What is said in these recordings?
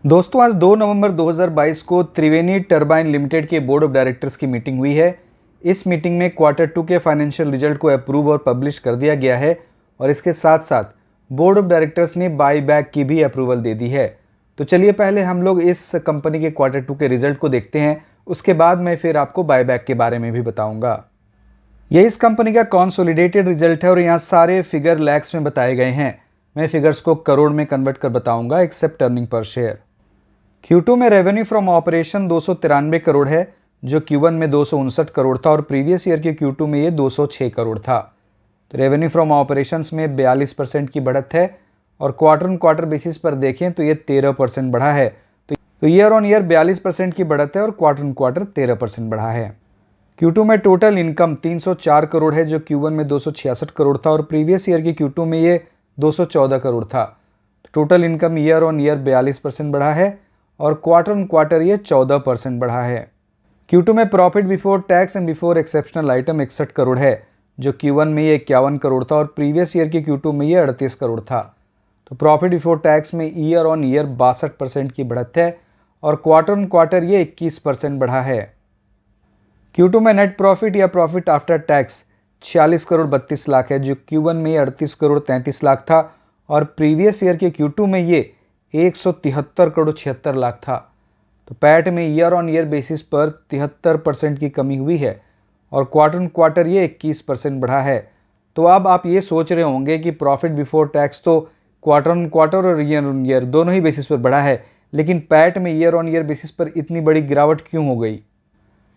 दोस्तों आज 2 नवंबर 2022 को त्रिवेणी टरबाइन लिमिटेड के बोर्ड ऑफ डायरेक्टर्स की मीटिंग हुई है। इस मीटिंग में Q2 के फाइनेंशियल रिजल्ट को अप्रूव और पब्लिश कर दिया गया है और इसके साथ साथ बोर्ड ऑफ डायरेक्टर्स ने बाई बैक की भी अप्रूवल दे दी है। तो चलिए पहले हम लोग इस कंपनी के Q2 के रिजल्ट को देखते हैं, उसके बाद मैं फिर आपको बाई बैक के बारे में भी बताऊँगा। ये इस कंपनी का कॉन्सोलिडेटेड रिजल्ट है और यहाँ सारे फिगर लैक्स में बताए गए हैं। मैं फिगर्स को करोड़ में कन्वर्ट कर बताऊँगा accept earning per share. Q2 में रेवेन्यू फ्रॉम ऑपरेशन 293 करोड़ है, जो Q1 में 259 करोड़ था और प्रीवियस ईयर के Q2 में ये 206 करोड़ था। तो रेवेन्यू फ्रॉम ऑपरेशंस में 42% की बढ़त है और क्वार्टर ऑन क्वार्टर बेसिस पर देखें तो ये 13% बढ़ा है। तो ईयर ऑन ईयर 42% की बढ़त है और क्वार्टर ऑन क्वार्टर 13% बढ़ा है। Q2 में टोटल इनकम 304 करोड़ है, जो Q1 में 266 करोड़ था और प्रीवियस ईयर के Q2 में ये 214 करोड़ था। Total income year on year 42% बढ़ा है और क्वार्टर ऑन क्वार्टर ये 14% बढ़ा है। Q2 में profit before tax and before exceptional item 61 crore है, जो Q1 में ये 51 करोड़ था और प्रीवियस ईयर के Q2 में ये 38 करोड़ था। तो प्रॉफिट बिफोर टैक्स में ईयर ऑन ईयर 62% की बढ़त है और क्वार्टर ऑन क्वार्टर ये 21% बढ़ा है। Q2 में नेट प्रॉफिट या profit after tax 46 crore 32 lakh है, जो Q1 में 38 करोड़ 33 लाख था और प्रीवियस ईयर के Q2 में ये 173 करोड़ 76 लाख था। तो पैट में ईयर ऑन ईयर बेसिस पर 73% की कमी हुई है और क्वार्टर ऑन क्वार्टर ये 21% बढ़ा है। तो अब आप ये सोच रहे होंगे कि प्रॉफिट बिफोर टैक्स तो क्वार्टर ऑन क्वार्टर और ईयर ऑन ईयर दोनों ही बेसिस पर बढ़ा है, लेकिन पैट में ईयर ऑन ईयर बेसिस पर इतनी बड़ी गिरावट क्यों हो गई?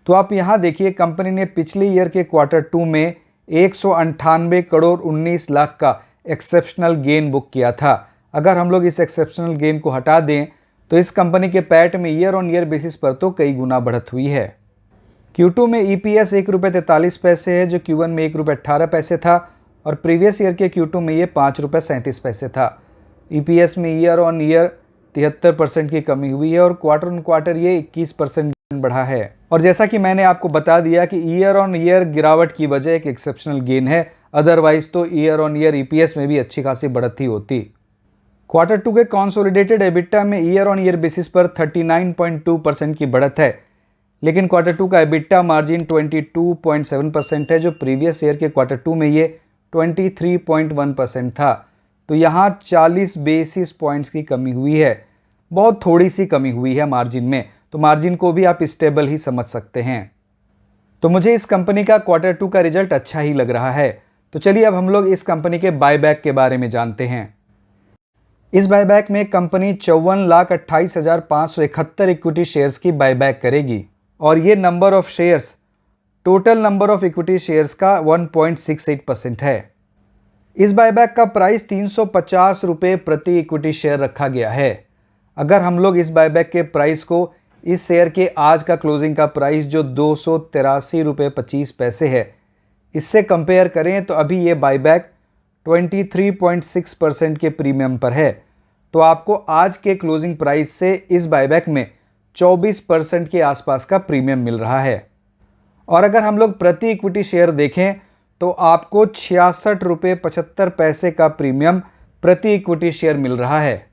तो आप यहाँ देखिए, कंपनी ने पिछले ईयर के Q2 में 198 करोड़ 19 लाख का एक्सेप्शनल गेन बुक किया था। अगर हम लोग इस एक्सेप्शनल गेन को हटा दें तो इस कंपनी के पैट में ईयर ऑन ईयर बेसिस पर तो कई गुना बढ़त हुई है। Q2 में EPS 1 रुपये 43 पैसे है, जो Q1 में 1 रुपये 18 पैसे था और प्रीवियस ईयर के Q2 में ये 5 रुपये 37 पैसे था। EPS में ईयर ऑन ईयर 73% की कमी हुई है और क्वार्टर ऑन क्वार्टर ये 21% बढ़ा है। और जैसा कि मैंने आपको बता दिया कि ईयर ऑन ईयर गिरावट की वजह एक एक्सेप्शनल गेन है, अदरवाइज तो ईयर ऑन ईयर EPS में भी अच्छी खासी बढ़त ही होती। Q2 के कॉन्सोलिडेटेड एबिटा में ईयर ऑन ईयर बेसिस पर 39.2% की बढ़त है, लेकिन Q2 का एबिटा मार्जिन 22.7% है, जो प्रीवियस ईयर के Q2 में ये 23.1% था। तो यहाँ 40 बेसिस पॉइंट्स की कमी हुई है, बहुत थोड़ी सी कमी हुई है मार्जिन में। तो मार्जिन को भी आप स्टेबल ही समझ सकते हैं। तो मुझे इस कंपनी का Q2 का रिजल्ट अच्छा ही लग रहा है। तो चलिए अब हम लोग इस कंपनी के बायबैक के बारे में जानते हैं। इस बायबैक में कंपनी 54,28,571 इक्विटी शेयर्स की बायबैक करेगी और ये number of shares total number of equity shares का 1.68% है। इस बायबैक का प्राइस 350 रुपये प्रति इक्विटी शेयर रखा गया है। अगर हम लोग इस बायबैक के प्राइस को इस शेयर के आज का क्लोजिंग का प्राइस जो 283 रुपये 25 पैसे है, इससे कंपेयर करें तो अभी ये बायबैक 23.6% के प्रीमियम पर है। तो आपको आज के क्लोजिंग प्राइस से इस बायबैक में 24% के आसपास का प्रीमियम मिल रहा है। और अगर हम लोग प्रति इक्विटी शेयर देखें तो आपको 66 रुपये 75 पैसे का प्रीमियम प्रति इक्विटी शेयर मिल रहा है।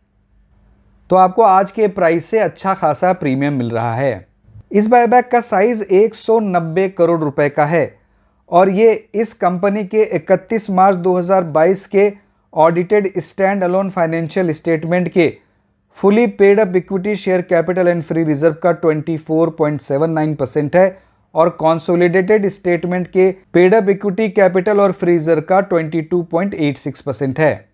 तो आपको आज के प्राइस से अच्छा खासा प्रीमियम मिल रहा है। इस बायबैक का साइज 190 करोड़ रुपए का है और ये इस कंपनी के 31 मार्च 2022 के audited stand alone financial statement के fully paid up equity share capital and free reserve का 24.79% है और कॉन्सोलिडेटेड स्टेटमेंट के पेड अप इक्विटी कैपिटल और फ्री रिजर्व का 22.86% है।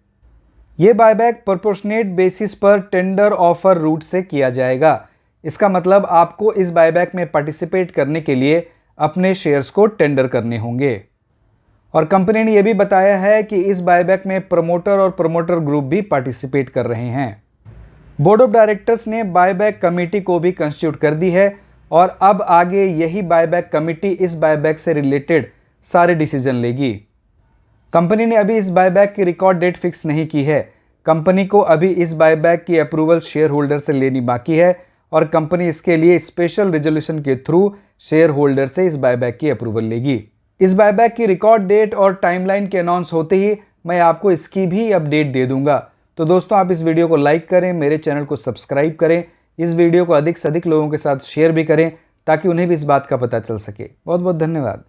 ये बायबैक प्रोपोर्शनेट बेसिस पर टेंडर ऑफर रूट से किया जाएगा। इसका मतलब आपको इस बायबैक में पार्टिसिपेट करने के लिए अपने शेयर्स को टेंडर करने होंगे। और कंपनी ने यह भी बताया है कि इस बायबैक में प्रमोटर और प्रमोटर ग्रुप भी पार्टिसिपेट कर रहे हैं। बोर्ड ऑफ डायरेक्टर्स ने बायबैक कमेटी को भी कंस्टिट्यूट कर दी है और अब आगे यही बायबैक कमेटी इस बायबैक से रिलेटेड सारे डिसीजन लेगी। कंपनी ने अभी इस बायबैक की रिकॉर्ड डेट फिक्स नहीं की है। कंपनी को अभी इस बायबैक की अप्रूवल शेयर होल्डर से लेनी बाकी है और कंपनी इसके लिए स्पेशल रेजोल्यूशन के थ्रू शेयर होल्डर से इस बायबैक की अप्रूवल लेगी। इस बायबैक की रिकॉर्ड डेट और टाइमलाइन के अनाउंस होते ही मैं आपको इसकी भी अपडेट दे दूंगा। तो दोस्तों आप इस वीडियो को लाइक करें, मेरे चैनल को सब्सक्राइब करें, इस वीडियो को अधिक से अधिक लोगों के साथ शेयर भी करें ताकि उन्हें भी इस बात का पता चल सके। बहुत बहुत धन्यवाद।